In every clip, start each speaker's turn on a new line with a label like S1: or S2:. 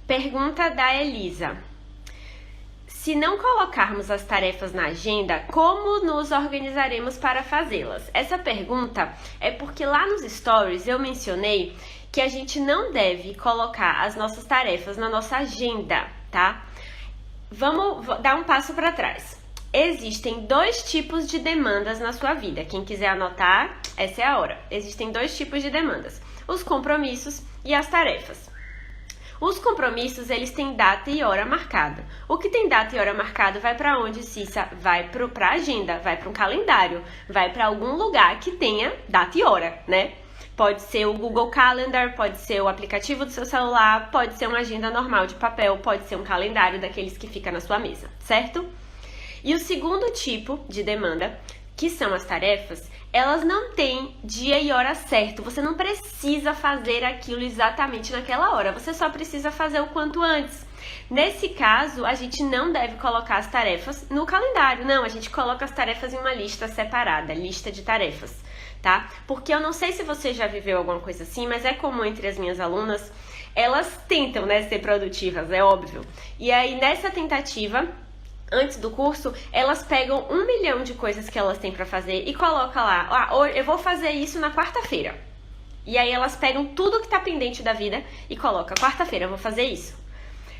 S1: Pergunta da Elisa. Se não colocarmos as tarefas na agenda, como nos organizaremos para fazê-las? Essa pergunta é porque lá nos stories eu mencionei que a gente não deve colocar as nossas tarefas na nossa agenda, tá? Vamos dar um passo para trás. Existem 2 tipos de demandas na sua vida. Quem quiser anotar, essa é a hora. Existem 2 tipos de demandas: os compromissos e as tarefas. Os compromissos, eles têm data e hora marcada. O que tem data e hora marcada vai para onde, Cissa? Vai para a agenda, vai para um calendário, vai para algum lugar que tenha data e hora, né? Pode ser o Google Calendar, pode ser o aplicativo do seu celular, pode ser uma agenda normal de papel, pode ser um calendário daqueles que fica na sua mesa, certo? E o segundo tipo de demanda, que são as tarefas, elas não têm dia e hora certo. Você não precisa fazer aquilo exatamente naquela hora, você só precisa fazer o quanto antes. Nesse caso, a gente não deve colocar as tarefas no calendário, não, a gente coloca as tarefas em uma lista separada, lista de tarefas, tá? Porque eu não sei se você já viveu alguma coisa assim, mas é comum entre as minhas alunas, elas tentam, né, ser produtivas, é óbvio. E aí, nessa tentativa, antes do curso, elas pegam 1 milhão de coisas que elas têm pra fazer e colocam lá, eu vou fazer isso na quarta-feira. E aí elas pegam tudo que tá pendente da vida e colocam, quarta-feira eu vou fazer isso.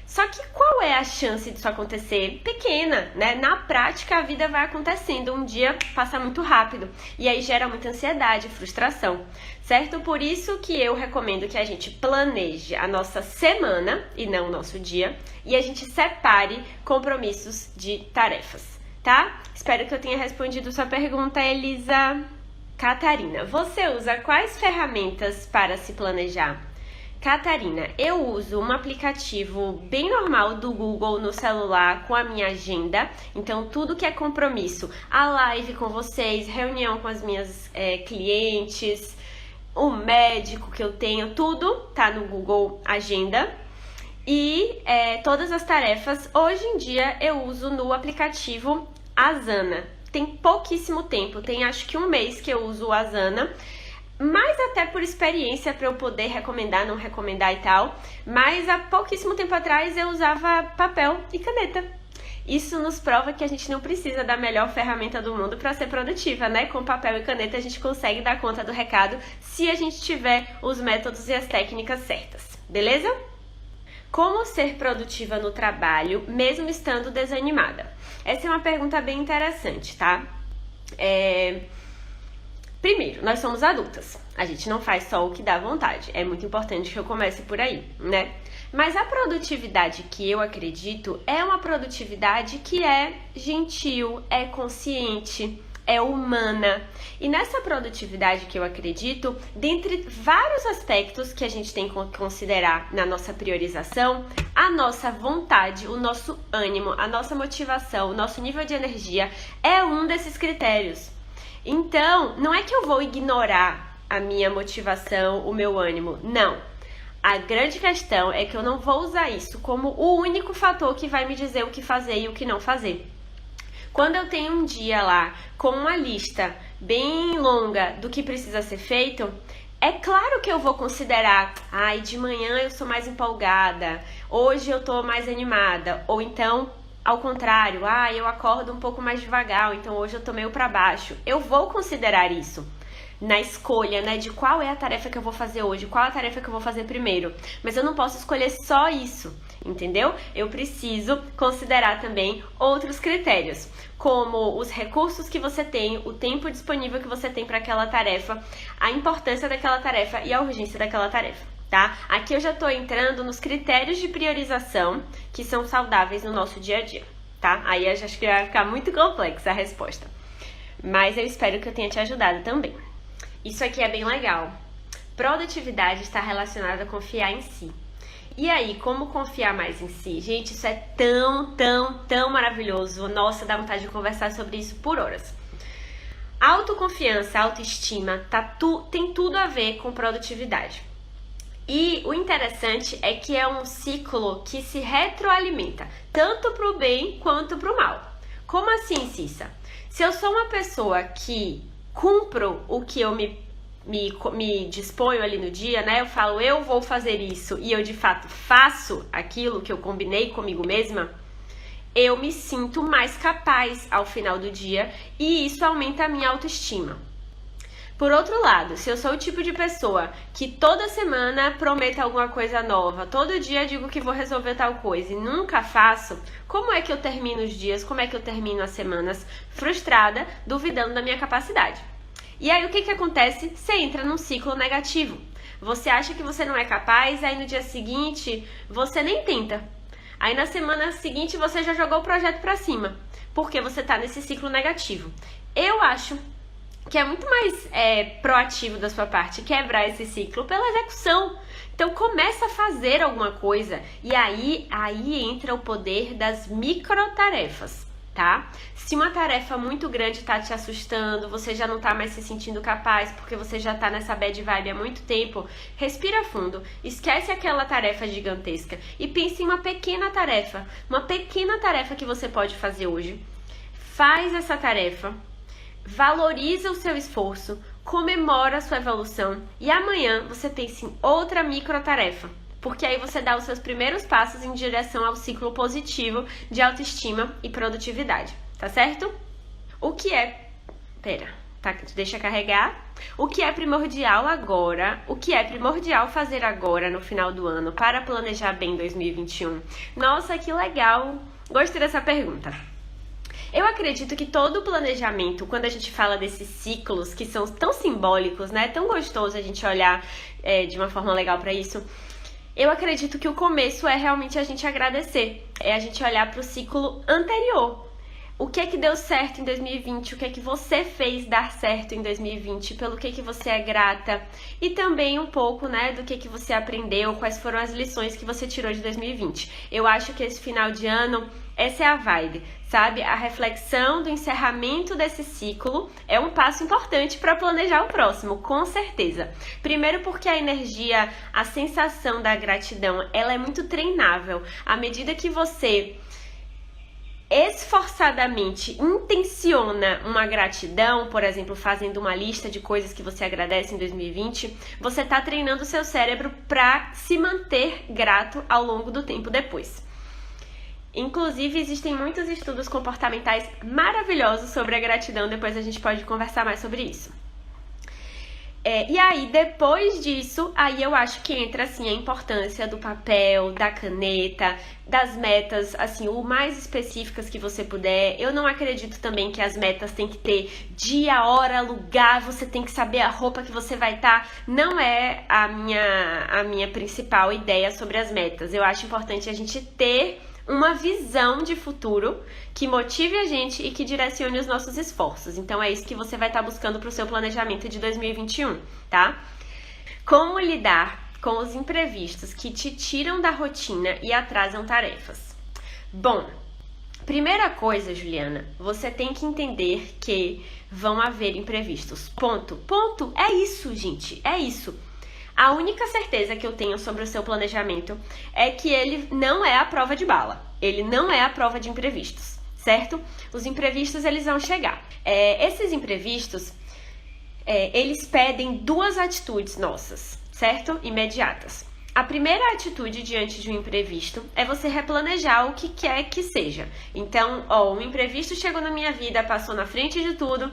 S1: Só que qual é a chance disso acontecer? Pequena, né? Na prática a vida vai acontecendo, um dia passa muito rápido e aí gera muita ansiedade, frustração, certo? Por isso que eu recomendo que a gente planeje a nossa semana e não o nosso dia e a gente separe compromissos de tarefas, tá? Espero que eu tenha respondido sua pergunta, Elisa. Catarina, você usa quais ferramentas para se planejar? Catarina, eu uso um aplicativo bem normal do Google no celular com a minha agenda. Então, tudo que é compromisso, a live com vocês, reunião com as minhas clientes, o médico que eu tenho, tudo tá no Google Agenda. E todas as tarefas, hoje em dia, eu uso no aplicativo Asana. Tem pouquíssimo tempo, tem acho que 1 mês que eu uso o Asana. Mas até por experiência para eu poder recomendar, não recomendar e tal. Mas há pouquíssimo tempo atrás eu usava papel e caneta. Isso nos prova que a gente não precisa da melhor ferramenta do mundo para ser produtiva, né? Com papel e caneta a gente consegue dar conta do recado se a gente tiver os métodos e as técnicas certas, beleza? Como ser produtiva no trabalho, mesmo estando desanimada? Essa é uma pergunta bem interessante, tá? Primeiro, nós somos adultas, a gente não faz só o que dá vontade, é muito importante que eu comece por aí, né? Mas a produtividade que eu acredito é uma produtividade que é gentil, é consciente, é humana. E nessa produtividade que eu acredito, dentre vários aspectos que a gente tem que considerar na nossa priorização, a nossa vontade, o nosso ânimo, a nossa motivação, o nosso nível de energia é um desses critérios. Então, não é que eu vou ignorar a minha motivação, o meu ânimo, não. A grande questão é que eu não vou usar isso como o único fator que vai me dizer o que fazer e o que não fazer. Quando eu tenho um dia lá com uma lista bem longa do que precisa ser feito, é claro que eu vou considerar, de manhã eu sou mais empolgada, hoje eu tô mais animada, ou então, ao contrário, eu acordo um pouco mais devagar, então hoje eu tô meio pra baixo. Eu vou considerar isso na escolha, né, de qual é a tarefa que eu vou fazer hoje, qual é a tarefa que eu vou fazer primeiro. Mas eu não posso escolher só isso, entendeu? Eu preciso considerar também outros critérios, como os recursos que você tem, o tempo disponível que você tem para aquela tarefa, a importância daquela tarefa e a urgência daquela tarefa. Tá? Aqui eu já estou entrando nos critérios de priorização que são saudáveis no nosso dia a dia, tá? Aí eu acho que vai ficar muito complexa a resposta, mas eu espero que eu tenha te ajudado também. Isso aqui é bem legal. Produtividade está relacionada a confiar em si. E aí, como confiar mais em si? Gente, isso é tão maravilhoso. Nossa, dá vontade de conversar sobre isso por horas. Autoconfiança, autoestima, tem tudo a ver com produtividade. E o interessante é que é um ciclo que se retroalimenta, tanto para o bem quanto para o mal. Como assim, Cissa? Se eu sou uma pessoa que cumpro o que eu me me disponho ali no dia, né? Eu falo, eu vou fazer isso e eu de fato faço aquilo que eu combinei comigo mesma, eu me sinto mais capaz ao final do dia e isso aumenta a minha autoestima. Por outro lado, se eu sou o tipo de pessoa que toda semana prometo alguma coisa nova, todo dia digo que vou resolver tal coisa e nunca faço, como é que eu termino os dias, como é que eu termino as semanas frustrada, duvidando da minha capacidade? E aí o que acontece? Você entra num ciclo negativo. Você acha que você não é capaz, aí no dia seguinte você nem tenta. Aí na semana seguinte você já jogou o projeto pra cima, porque você tá nesse ciclo negativo. Eu acho que é muito mais proativo da sua parte quebrar esse ciclo pela execução. Então começa a fazer alguma coisa e aí entra o poder das microtarefas, tá? Se uma tarefa muito grande tá te assustando, você já não tá mais se sentindo capaz porque você já tá nessa bad vibe há muito tempo, respira fundo, esquece aquela tarefa gigantesca e pense em uma pequena tarefa que você pode fazer hoje. Faz essa tarefa, valoriza o seu esforço, comemora a sua evolução e amanhã você pensa em outra microtarefa, porque aí você dá os seus primeiros passos em direção ao ciclo positivo de autoestima e produtividade, tá certo? Deixa carregar. O que é primordial fazer agora no final do ano para planejar bem 2021? Nossa, que legal! Gostei dessa pergunta. Eu acredito que todo o planejamento, quando a gente fala desses ciclos que são tão simbólicos, né? Tão gostoso a gente olhar de uma forma legal para isso. Eu acredito que o começo é realmente a gente agradecer. É a gente olhar para o ciclo anterior. O que é que deu certo em 2020? O que é que você fez dar certo em 2020? Pelo que você é grata? E também um pouco, né, do que você aprendeu, quais foram as lições que você tirou de 2020. Eu acho que esse final de ano, essa é a vibe, sabe? A reflexão do encerramento desse ciclo é um passo importante para planejar o próximo, com certeza. Primeiro porque a energia, a sensação da gratidão, ela é muito treinável. À medida que você esforçadamente intenciona uma gratidão, por exemplo, fazendo uma lista de coisas que você agradece em 2020, você está treinando o seu cérebro para se manter grato ao longo do tempo depois. Inclusive, existem muitos estudos comportamentais maravilhosos sobre a gratidão, depois a gente pode conversar mais sobre isso. E aí, depois disso, aí eu acho que entra, assim, a importância do papel, da caneta, das metas, assim, o mais específicas que você puder. Eu não acredito também que as metas têm que ter dia, hora, lugar, você tem que saber a roupa que você vai estar. Não é a minha principal ideia sobre as metas. Eu acho importante a gente ter uma visão de futuro que motive a gente e que direcione os nossos esforços. Então é isso que você vai estar buscando para o seu planejamento de 2021, tá? Como lidar com os imprevistos que te tiram da rotina e atrasam tarefas? Bom, primeira coisa, Juliana, você tem que entender que vão haver imprevistos. Ponto. É isso, gente. É isso. A única certeza que eu tenho sobre o seu planejamento é que ele não é a prova de bala. Ele não é a prova de imprevistos, certo? Os imprevistos, eles vão chegar. Esses imprevistos, eles pedem duas atitudes nossas, certo? Imediatas. A primeira atitude diante de um imprevisto é você replanejar o que quer que seja. Então, um imprevisto chegou na minha vida, passou na frente de tudo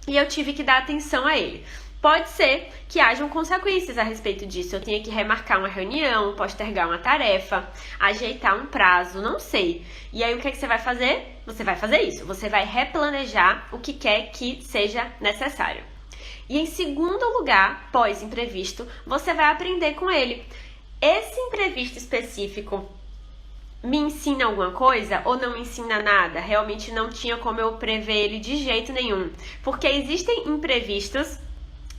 S1: e eu tive que dar atenção a ele. Pode ser que hajam consequências a respeito disso. Eu tenha que remarcar uma reunião, postergar uma tarefa, ajeitar um prazo, não sei. E aí o que é que você vai fazer? Você vai fazer isso. Você vai replanejar o que quer que seja necessário. E em segundo lugar, pós-imprevisto, você vai aprender com ele. Esse imprevisto específico me ensina alguma coisa ou não me ensina nada? Realmente não tinha como eu prever ele de jeito nenhum. Porque existem imprevistos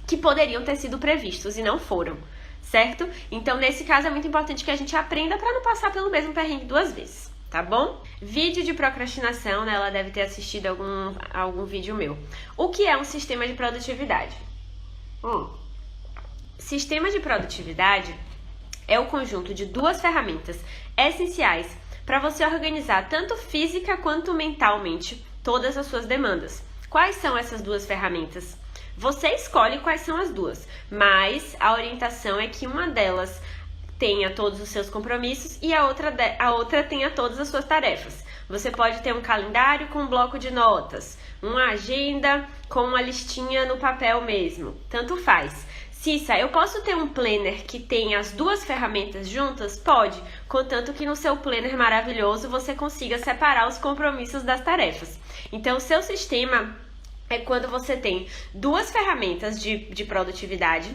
S1: que poderiam ter sido previstos e não foram, certo? Então, nesse caso, é muito importante que a gente aprenda para não passar pelo mesmo perrengue duas vezes, tá bom? Vídeo de procrastinação, né? Ela deve ter assistido algum vídeo meu. O que é um sistema de produtividade? Sistema de produtividade é o conjunto de duas ferramentas essenciais para você organizar tanto física quanto mentalmente todas as suas demandas. Quais são essas duas ferramentas? Você escolhe quais são as duas, mas a orientação é que uma delas tenha todos os seus compromissos e a outra tenha todas as suas tarefas. Você pode ter um calendário com um bloco de notas, uma agenda com uma listinha no papel mesmo, tanto faz. Cissa, eu posso ter um planner que tenha as duas ferramentas juntas? Pode, contanto que no seu planner maravilhoso você consiga separar os compromissos das tarefas. Então, o seu sistema é quando você tem duas ferramentas de produtividade,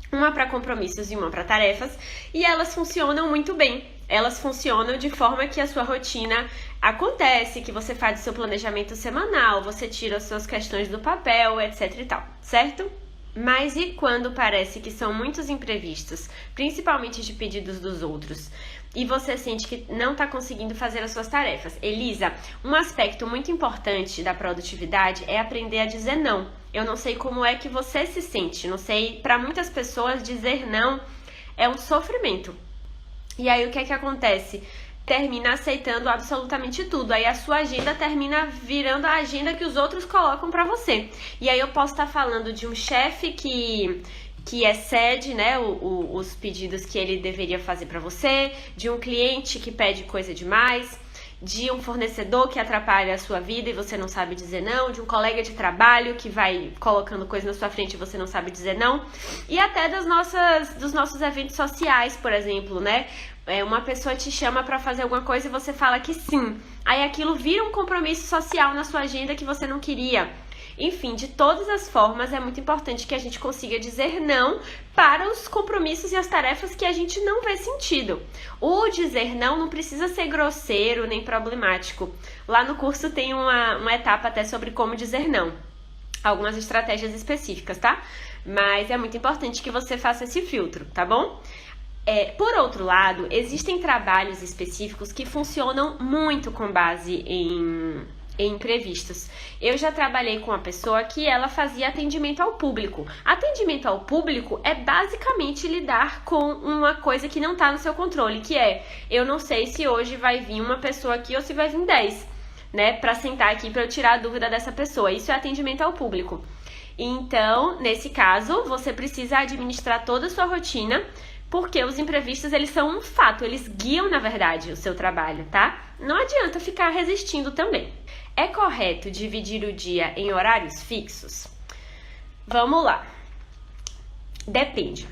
S1: uma para compromissos e uma para tarefas, e elas funcionam muito bem. Elas funcionam de forma que a sua rotina acontece, que você faz o seu planejamento semanal, você tira as suas questões do papel, etc e tal, certo? Mas e quando parece que são muitos imprevistos, principalmente de pedidos dos outros, e você sente que não está conseguindo fazer as suas tarefas? Elisa, um aspecto muito importante da produtividade é aprender a dizer não. Eu não sei como é que você se sente, não sei, para muitas pessoas dizer não é um sofrimento. E aí o que é que acontece? Termina aceitando absolutamente tudo. Aí a sua agenda termina virando a agenda que os outros colocam para você. E aí eu posso estar falando de um chefe que excede, né, os pedidos que ele deveria fazer para você, de um cliente que pede coisa demais, de um fornecedor que atrapalha a sua vida e você não sabe dizer não, de um colega de trabalho que vai colocando coisa na sua frente e você não sabe dizer não, e até dos nossos eventos sociais, por exemplo, né? Uma pessoa te chama para fazer alguma coisa e você fala que sim. Aí aquilo vira um compromisso social na sua agenda que você não queria. Enfim, de todas as formas, é muito importante que a gente consiga dizer não para os compromissos e as tarefas que a gente não vê sentido. O dizer não precisa ser grosseiro nem problemático. Lá no curso tem uma etapa até sobre como dizer não. Algumas estratégias específicas, tá? Mas é muito importante que você faça esse filtro, tá bom? Por outro lado, existem trabalhos específicos que funcionam muito com base em imprevistos. Eu já trabalhei com uma pessoa que ela fazia atendimento ao público. Atendimento ao público é basicamente lidar com uma coisa que não está no seu controle, que é, eu não sei se hoje vai vir uma pessoa aqui ou se vai vir 10, né, para sentar aqui para eu tirar a dúvida dessa pessoa. Isso é atendimento ao público. Então, nesse caso, você precisa administrar toda a sua rotina, porque os imprevistos, eles são um fato, eles guiam, na verdade, o seu trabalho, tá? Não adianta ficar resistindo também. É correto dividir o dia em horários fixos? Vamos lá. Depende.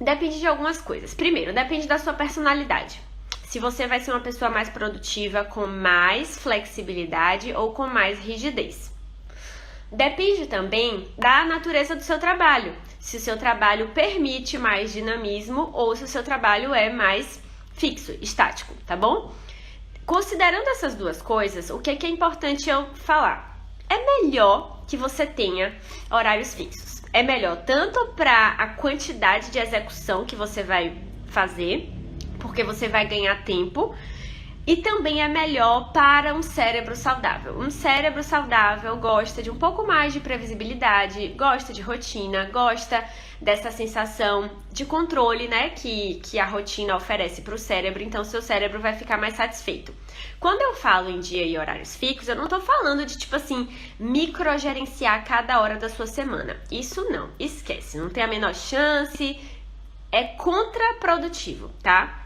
S1: Depende de algumas coisas. Primeiro, depende da sua personalidade. Se você vai ser uma pessoa mais produtiva, com mais flexibilidade ou com mais rigidez. Depende também da natureza do seu trabalho. Se o seu trabalho permite mais dinamismo ou se o seu trabalho é mais fixo, estático, tá bom? Considerando essas duas coisas, o que é importante eu falar? É melhor que você tenha horários fixos. É melhor tanto para a quantidade de execução que você vai fazer, porque você vai ganhar tempo, e também é melhor para um cérebro saudável. Um cérebro saudável gosta de um pouco mais de previsibilidade, gosta de rotina, gosta dessa sensação de controle, né, que a rotina oferece para o cérebro, então seu cérebro vai ficar mais satisfeito. Quando eu falo em dia e horários fixos, eu não tô falando de, tipo assim, microgerenciar cada hora da sua semana. Isso não, esquece, não tem a menor chance, é contraprodutivo, tá?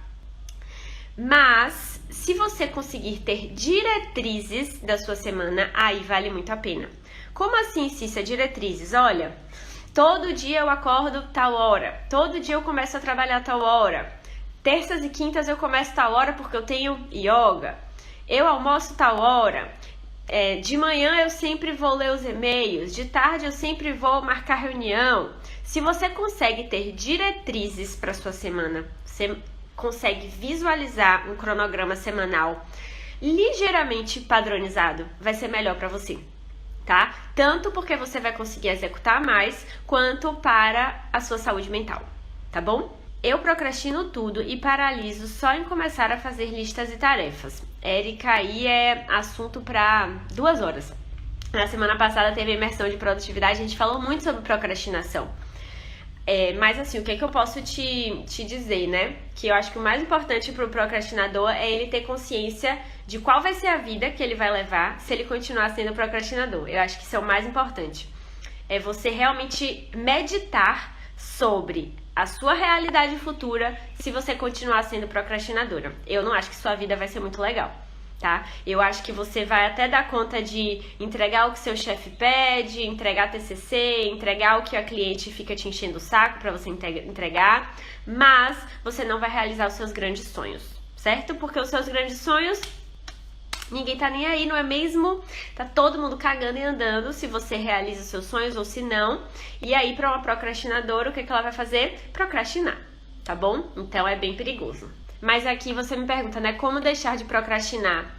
S1: Mas, se você conseguir ter diretrizes da sua semana, aí vale muito a pena. Como assim, Cissa, diretrizes? Olha, todo dia eu acordo tal hora, todo dia eu começo a trabalhar tal hora, terças e quintas eu começo tal hora porque eu tenho yoga, eu almoço tal hora, de manhã eu sempre vou ler os e-mails, de tarde eu sempre vou marcar reunião. Se você consegue ter diretrizes para sua semana, você consegue visualizar um cronograma semanal ligeiramente padronizado, vai ser melhor para você, tá? Tanto porque você vai conseguir executar mais, quanto para a sua saúde mental, tá bom? Eu procrastino tudo e paraliso só em começar a fazer listas e tarefas. Érica, aí é assunto para 2 horas. Na semana passada teve a imersão de produtividade, a gente falou muito sobre procrastinação. Mas assim, o que é que eu posso te dizer, né? Que eu acho que o mais importante para o procrastinador é ele ter consciência de qual vai ser a vida que ele vai levar se ele continuar sendo procrastinador. Eu acho que isso é o mais importante. é você realmente meditar sobre a sua realidade futura se você continuar sendo procrastinadora. Eu não acho que sua vida vai ser muito legal, tá? Eu acho que você vai até dar conta de entregar o que seu chefe pede, entregar TCC, entregar o que a cliente fica te enchendo o saco para você entregar, mas você não vai realizar os seus grandes sonhos, certo? Porque os seus grandes sonhos, ninguém tá nem aí, não é mesmo? Tá todo mundo cagando e andando se você realiza os seus sonhos ou se não. E aí, pra uma procrastinadora, o que ela vai fazer? Procrastinar, tá bom? Então é bem perigoso. Mas aqui você me pergunta, né? Como deixar de procrastinar?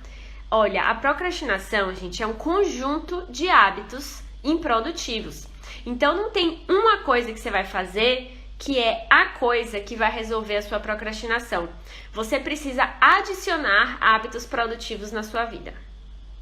S1: Olha, a procrastinação, gente, é um conjunto de hábitos improdutivos. Então não tem uma coisa que você vai fazer que é a coisa que vai resolver a sua procrastinação. Você precisa adicionar hábitos produtivos na sua vida.